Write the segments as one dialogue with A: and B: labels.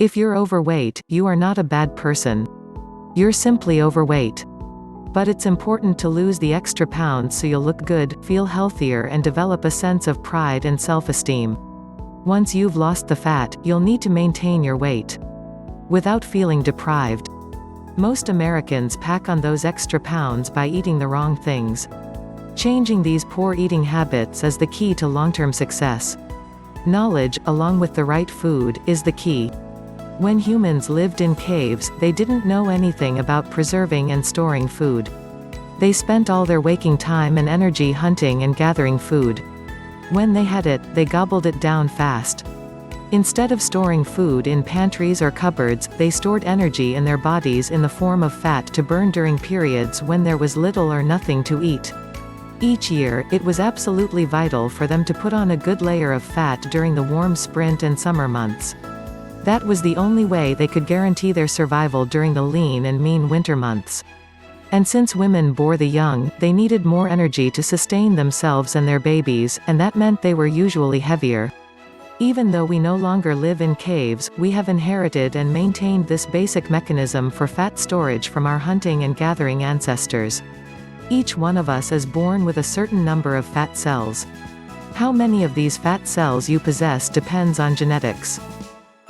A: If you're overweight, you are not a bad person. You're simply overweight. But it's important to lose the extra pounds so you'll look good, feel healthier and develop a sense of pride and self-esteem. Once you've lost the fat, you'll need to maintain your weight without feeling deprived. Most Americans pack on those extra pounds by eating the wrong things. Changing these poor eating habits is the key to long-term success. Knowledge, along with the right food, is the key. When humans lived in caves, they didn't know anything about preserving and storing food. They spent all their waking time and energy hunting and gathering food. When they had it, they gobbled it down fast. Instead of storing food in pantries or cupboards, they stored energy in their bodies in the form of fat to burn during periods when there was little or nothing to eat. Each year, it was absolutely vital for them to put on a good layer of fat during the warm spring and summer months. That was the only way they could guarantee their survival during the lean and mean winter months. And since women bore the young, they needed more energy to sustain themselves and their babies, and that meant they were usually heavier. Even though we no longer live in caves, we have inherited and maintained this basic mechanism for fat storage from our hunting and gathering ancestors. Each one of us is born with a certain number of fat cells. How many of these fat cells you possess depends on genetics.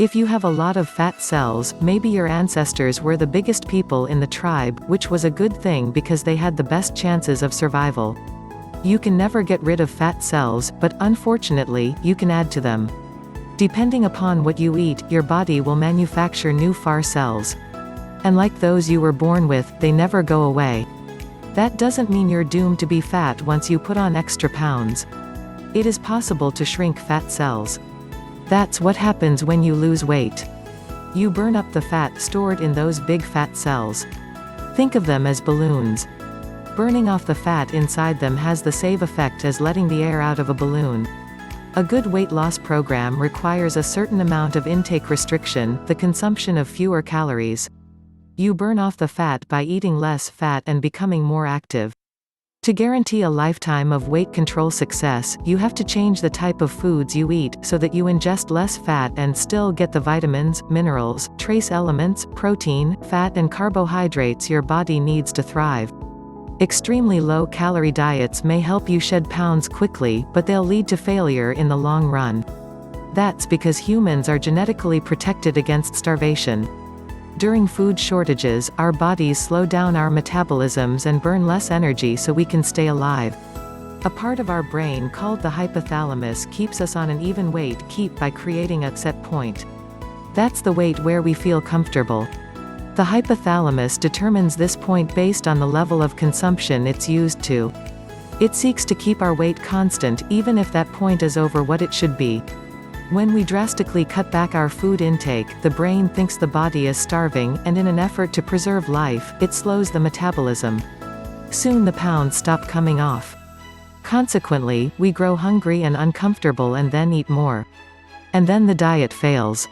A: If you have a lot of fat cells, maybe your ancestors were the biggest people in the tribe, which was a good thing because they had the best chances of survival. You can never get rid of fat cells, but unfortunately, you can add to them. Depending upon what you eat, your body will manufacture new FAR cells. And like those you were born with, they never go away. That doesn't mean you're doomed to be fat once you put on extra pounds. It is possible to shrink fat cells. That's what happens when you lose weight. You burn up the fat stored in those big fat cells. Think of them as balloons. Burning off the fat inside them has the same effect as letting the air out of a balloon. A good weight loss program requires a certain amount of intake restriction, the consumption of fewer calories. You burn off the fat by eating less fat and becoming more active. To guarantee a lifetime of weight control success, you have to change the type of foods you eat, so that you ingest less fat and still get the vitamins, minerals, trace elements, protein, fat and carbohydrates your body needs to thrive. Extremely low-calorie diets may help you shed pounds quickly, but they'll lead to failure in the long run. That's because humans are genetically protected against starvation. During food shortages, our bodies slow down our metabolisms and burn less energy so we can stay alive. A part of our brain called the hypothalamus keeps us on an even weight by creating a set point. That's the weight where we feel comfortable. The hypothalamus determines this point based on the level of consumption it's used to. It seeks to keep our weight constant even if that point is over what it should be. When we drastically cut back our food intake, the brain thinks the body is starving, and in an effort to preserve life, it slows the metabolism. Soon the pounds stop coming off. Consequently, we grow hungry and uncomfortable and then eat more. And then the diet fails.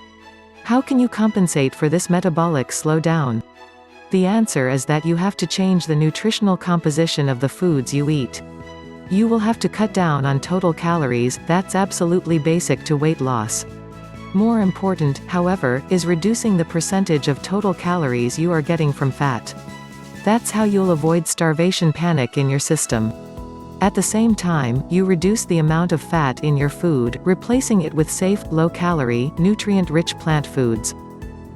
A: How can you compensate for this metabolic slowdown? The answer is that you have to change the nutritional composition of the foods you eat. You will have to cut down on total calories, that's absolutely basic to weight loss. More important, however, is reducing the percentage of total calories you are getting from fat. That's how you'll avoid starvation panic in your system. At the same time, you reduce the amount of fat in your food, replacing it with safe, low-calorie, nutrient-rich plant foods.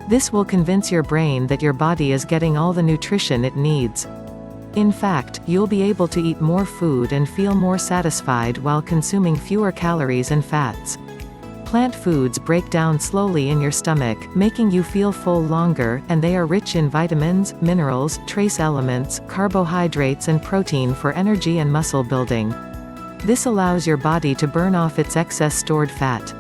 A: This will convince your brain that your body is getting all the nutrition it needs. In fact, you'll be able to eat more food and feel more satisfied while consuming fewer calories and fats. Plant foods break down slowly in your stomach, making you feel full longer, and they are rich in vitamins, minerals, trace elements, carbohydrates and protein for energy and muscle building. This allows your body to burn off its excess stored fat.